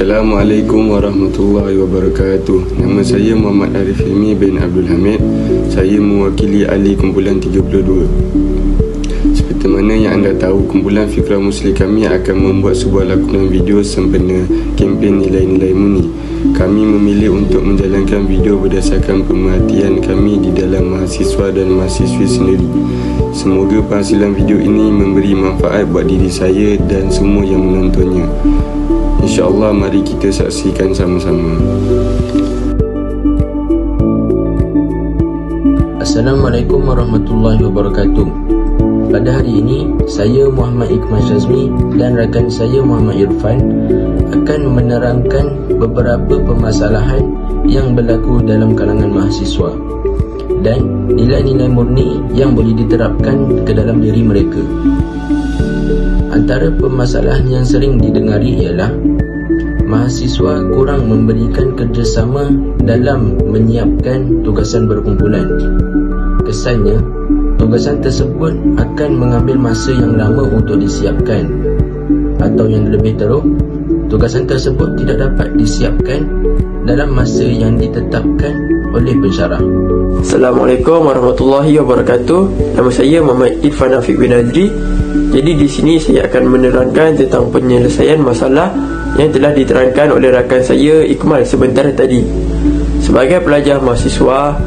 Assalamualaikum warahmatullahi wabarakatuh. Nama saya Muhammad Arif Hilmi bin Abdul Hamid. Saya mewakili ahli kumpulan 32. Seperti mana yang anda tahu, kumpulan Fikrah Muslim kami akan membuat sebuah lakonan video sempena kempen nilai-nilai murni. Kami memilih untuk menjalankan video berdasarkan pemerhatian kami di dalam mahasiswa dan mahasiswi sendiri. Semoga penghasilan video ini memberi manfaat buat diri saya dan semua yang menontonnya. InsyaAllah, mari kita saksikan sama-sama. Assalamualaikum warahmatullahi wabarakatuh. Pada hari ini, saya Muhammad Iqmal Shazmi dan rakan saya Muhammad Irfan akan menerangkan beberapa permasalahan yang berlaku dalam kalangan mahasiswa dan nilai-nilai murni yang boleh diterapkan ke dalam diri mereka. Antara permasalahan yang sering didengari ialah mahasiswa kurang memberikan kerjasama dalam menyiapkan tugasan berkumpulan. Kesannya, tugasan tersebut akan mengambil masa yang lama untuk disiapkan, atau yang lebih teruk, tugasan tersebut tidak dapat disiapkan dalam masa yang ditetapkan oleh pensyarah. Assalamualaikum warahmatullahi wabarakatuh. Nama saya Muhammad Irfan Afiq bin Azri. Jadi di sini saya akan menerangkan tentang penyelesaian masalah yang telah diterangkan oleh rakan saya Iqmal sebentar tadi. Sebagai pelajar mahasiswa,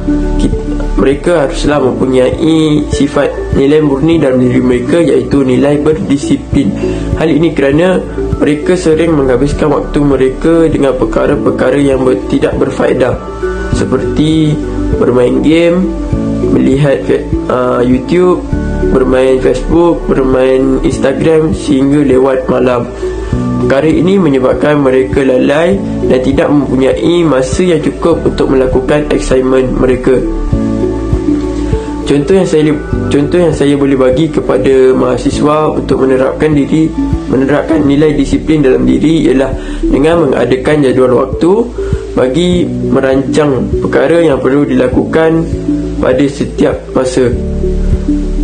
mereka haruslah mempunyai sifat nilai murni dalam diri mereka, iaitu nilai berdisiplin. Hal ini kerana mereka sering menghabiskan waktu mereka dengan perkara-perkara yang tidak berfaedah, seperti bermain game, melihat YouTube, bermain Facebook, bermain Instagram sehingga lewat malam. Perkara ini menyebabkan mereka lalai dan tidak mempunyai masa yang cukup untuk melakukan assignment mereka. Contoh yang saya boleh bagi kepada mahasiswa untuk menerapkan nilai disiplin dalam diri ialah dengan mengadakan jadual waktu bagi merancang perkara yang perlu dilakukan pada setiap masa.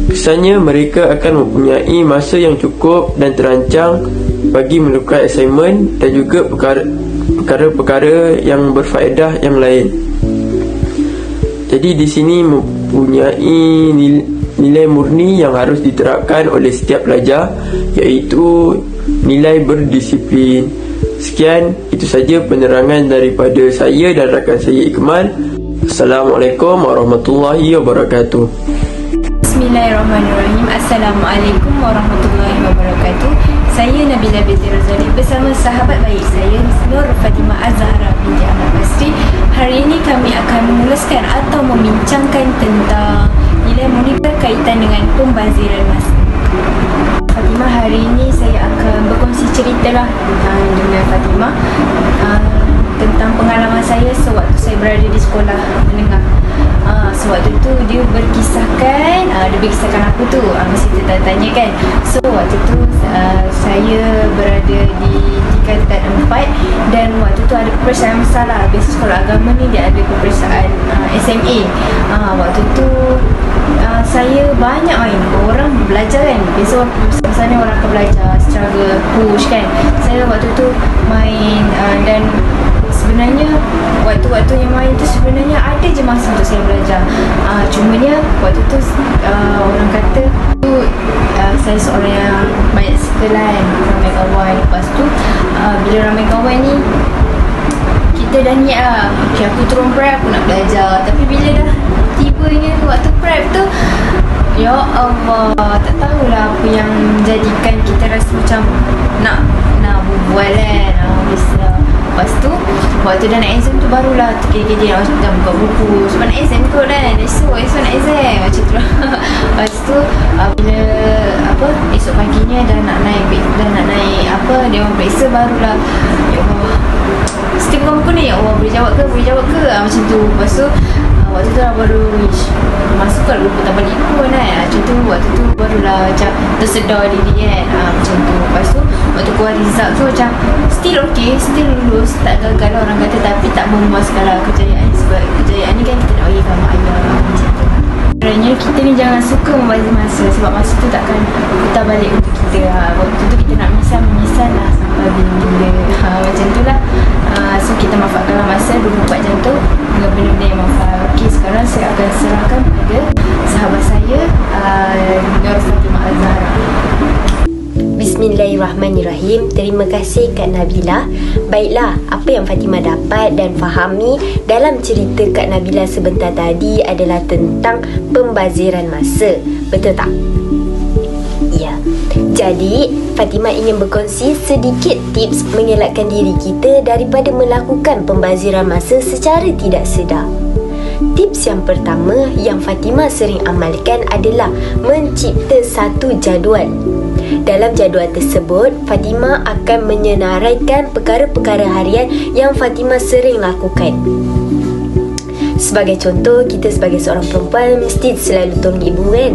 Kesannya mereka akan mempunyai masa yang cukup dan terancang bagi melakukan assignment dan juga perkara-perkara yang berfaedah yang lain. Jadi di sini mempunyai nilai murni yang harus diterapkan oleh setiap pelajar, iaitu nilai berdisiplin. Sekian, itu saja penerangan daripada saya dan rakan saya Iqmal. Assalamualaikum warahmatullahi wabarakatuh. Bismillahirrahmanirrahim. Assalamualaikum warahmatullahi wabarakatuh. Saya Nabila binti Razali bersama sahabat baik saya Nur Fatimah Az-Zahra binti Ahmad Basri. Hari ini kami akan memuluskan atau membincangkan tentang nilai murni berkaitan dengan pembaziran masa. Fatimah, hari ini saya akan berkongsi ceritalah dengan Fatimah tentang pengalaman saya sewaktu saya berada di sekolah menengah. Sewaktu tu dia berkisahkan, dia berkisahkan aku tu, mesti tanya kan. So waktu tu saya berada di tingkatan 4 dan waktu tu ada peperiksaan masalah. Biasa sekolah agama ni dia ada peperiksaan SMA. Waktu tu saya banyak main. Orang belajar kan, biasa masa ni orang akan belajar secara push kan. Saya waktu tu main dan sebenarnya waktu-waktu yang main tu sebenarnya ada je masa untuk saya belajar. Cumanya waktu tu orang kata tu saya seorang yang banyak sekolah kan, ramai kawan. Lepas tu bila ramai kawan ni kita dah niat lah, okay, aku turun prep, aku nak belajar. Tapi bila dah tibanya waktu prep tu, ya Allah, tak tahulah apa yang menjadikan kita rasa macam nak berbual kan. Lepas tu waktu dah nak exam tu barulah terkejut-kejut macam buka buku sebab nak exam kot kan. Esok nak exam macam tu. Lepas tu bila esok paginya dah nak naik dewan periksa, barulah ya Allah, setiap buku ni ya Allah boleh jawab ke macam tu. Lepas tu waktu tu lah baru masuk kat lupa tak balik pun kan. Macam tu waktu tu barulah macam tersedar diri kan. Macam tu. Lepas tu waktu keluar result tu macam still okay, still lulus, tak gagal orang kata, tapi tak memuaskan lah kejayaan. Sebab kejayaan ni kan kita nak bagi kat mak ayah macam tu lah. Contohnya kita ni jangan suka membazir masa, sebab masa tu takkan putar balik untuk kita. Waktu tu kita nak menyesal lah sampai bila-bila. Macam tu lah. So kita manfaatkanlah masa 24 jam tu dengan benda-benda yang manfaat. Okey, sekarang saya akan serahkan pada sahabat saya, Nur Fatimah Az-Zahra. Bismillahirrahmanirrahim. Terima kasih Kak Nabila. Baiklah, apa yang Fatimah dapat dan fahami dalam cerita Kak Nabila sebentar tadi adalah tentang pembaziran masa. Betul tak? Ya. Jadi, Fatimah ingin berkongsi sedikit tips mengelakkan diri kita daripada melakukan pembaziran masa secara tidak sedar. Tips yang pertama yang Fatimah sering amalkan adalah mencipta satu jadual. Dalam jadual tersebut, Fatimah akan menyenaraikan perkara-perkara harian yang Fatimah sering lakukan. Sebagai contoh, kita sebagai seorang perempuan mesti selalu tolong ibu kan.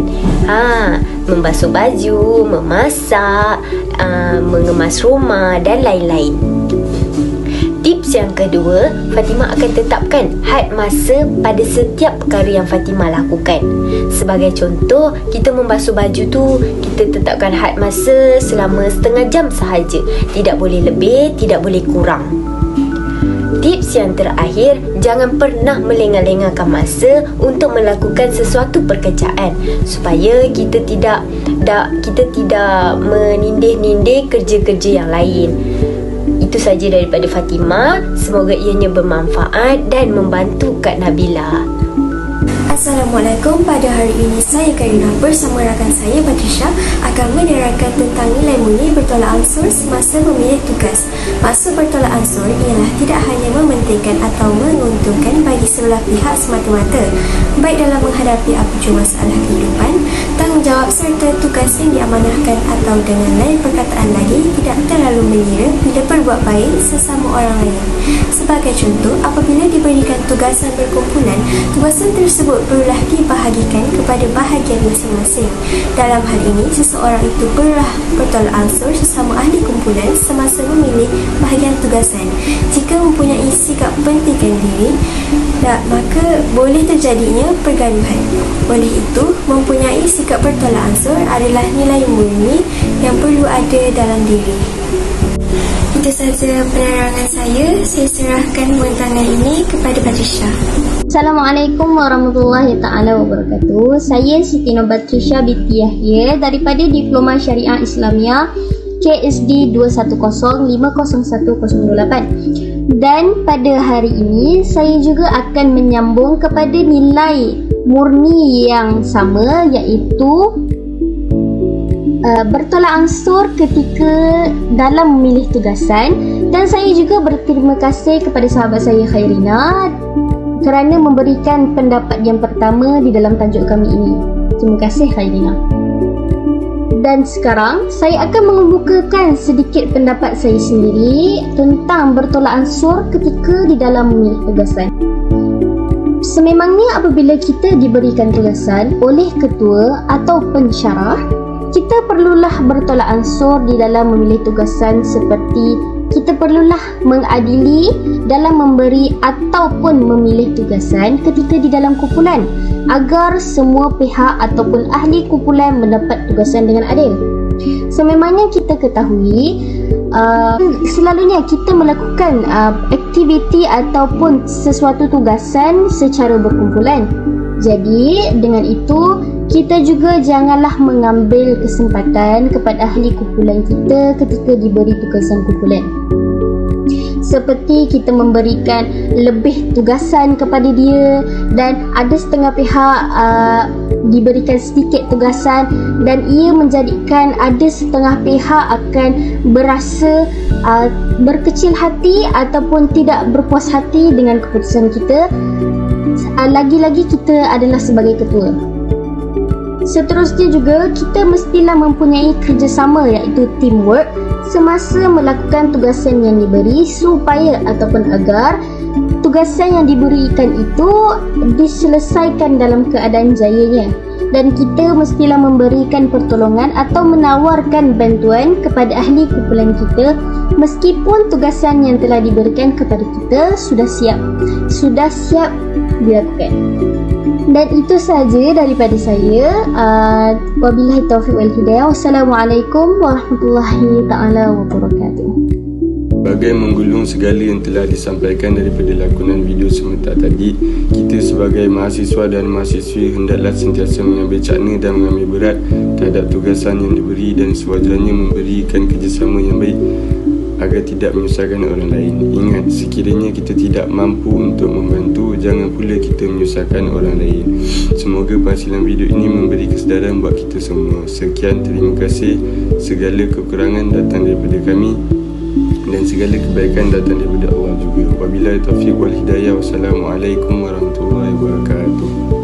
Membasuh baju, memasak, mengemas rumah dan lain-lain. Tips yang kedua, Fatimah akan tetapkan had masa pada setiap perkara yang Fatimah lakukan. Sebagai contoh, kita membasuh baju tu, kita tetapkan had masa selama setengah jam sahaja. Tidak boleh lebih, tidak boleh kurang. Tips yang terakhir, jangan pernah melengah-lengahkan masa untuk melakukan sesuatu pekerjaan supaya kita tidak menindih-nindih kerja-kerja yang lain. Itu saja daripada Fatimah. Semoga ianya bermanfaat dan membantu Kak Nabila. Assalamualaikum. Pada hari ini saya Karina bersama rakan saya Patricia akan menerangkan tentang nilai murni bertolak ansur semasa memilih tugas. Maksud bertolak ansur ialah tidak hanya mementingkan atau menguntungkan bagi sebelah pihak semata-mata, baik dalam menghadapi apa jua masalah kehidupan, tanggungjawab serta tugas yang diamanahkan, atau dengan lain perkataan lagi, tidak terlalu mengira bila berbuat baik sesama orang lain. Sebagai contoh, apabila diberikan tugasan berkumpulan, tugasan tersebut perlulah dibahagikan kepada bahagian masing-masing. Dalam hal ini, seseorang itu perlulah bertolak ansur sesama ahli kumpulan semasa memilih bahagian tugasan. Jika mempunyai sikap pentingkan diri, maka boleh terjadinya pergaduhan. Oleh itu, mempunyai sikap bertolak ansur adalah nilai murni yang perlu ada dalam diri. Itu saja penerangan saya. Saya serahkan buantangan ini kepada Patricia. Assalamualaikum warahmatullahi ta'ala wabarakatuh. Saya Siti Nobatrisha binti Yahya daripada Diploma Syariah Islamiyah KSD 210501008. Dan pada hari ini saya juga akan menyambung kepada nilai murni yang sama, iaitu bertolak ansur ketika dalam memilih tugasan. Dan saya juga berterima kasih kepada sahabat saya Khairina kerana memberikan pendapat yang pertama di dalam tajuk kami ini. Terima kasih Khairina. Dan sekarang saya akan mengemukakan sedikit pendapat saya sendiri tentang bertolak ansur ketika di dalam memilih tugasan. Sememangnya apabila kita diberikan tugasan oleh ketua atau pensyarah, kita perlulah bertolak ansur di dalam memilih tugasan, seperti kita perlulah mengadili dalam memberi ataupun memilih tugasan ketika di dalam kumpulan agar semua pihak ataupun ahli kumpulan mendapat tugasan dengan adil. Sememangnya kita ketahui selalunya kita melakukan aktiviti ataupun sesuatu tugasan secara berkumpulan. Jadi dengan itu kita juga janganlah mengambil kesempatan kepada ahli kumpulan kita ketika diberi tugasan kumpulan. Seperti kita memberikan lebih tugasan kepada dia, dan ada setengah pihak diberikan sedikit tugasan dan ia menjadikan ada setengah pihak akan berasa berkecil hati ataupun tidak berpuas hati dengan keputusan kita. Lagi-lagi kita adalah sebagai ketua. Seterusnya juga kita mestilah mempunyai kerjasama, iaitu teamwork, semasa melakukan tugasan yang diberi, supaya ataupun agar tugasan yang diberikan itu diselesaikan dalam keadaan jayanya. Dan kita mestilah memberikan pertolongan atau menawarkan bantuan kepada ahli kumpulan kita meskipun tugasan yang telah diberikan kepada kita sudah siap dilakukan. Dan itu saja daripada saya. Wabillahi taufiq wal hidayah. Wassalamualaikum warahmatullahi taala wabarakatuh. Sebagai menggulung segala yang telah disampaikan daripada lakonan video sebentar tadi, kita sebagai mahasiswa dan mahasiswi hendaklah sentiasa mengambil cakna dan mengambil berat terhadap tugasan yang diberi dan sewajarnya memberikan kerjasama yang baik agar tidak menyusahkan orang lain. Ingat, sekiranya kita tidak mampu untuk membantu, jangan pula kita menyusahkan orang lain. Semoga penghasilan video ini memberi kesedaran buat kita semua. Sekian, terima kasih. Segala kekurangan datang daripada kami dan segala kebaikan datang daripada Allah juga. Wabillahi taufiq wal hidayah. Wassalamualaikum warahmatullahi wabarakatuh.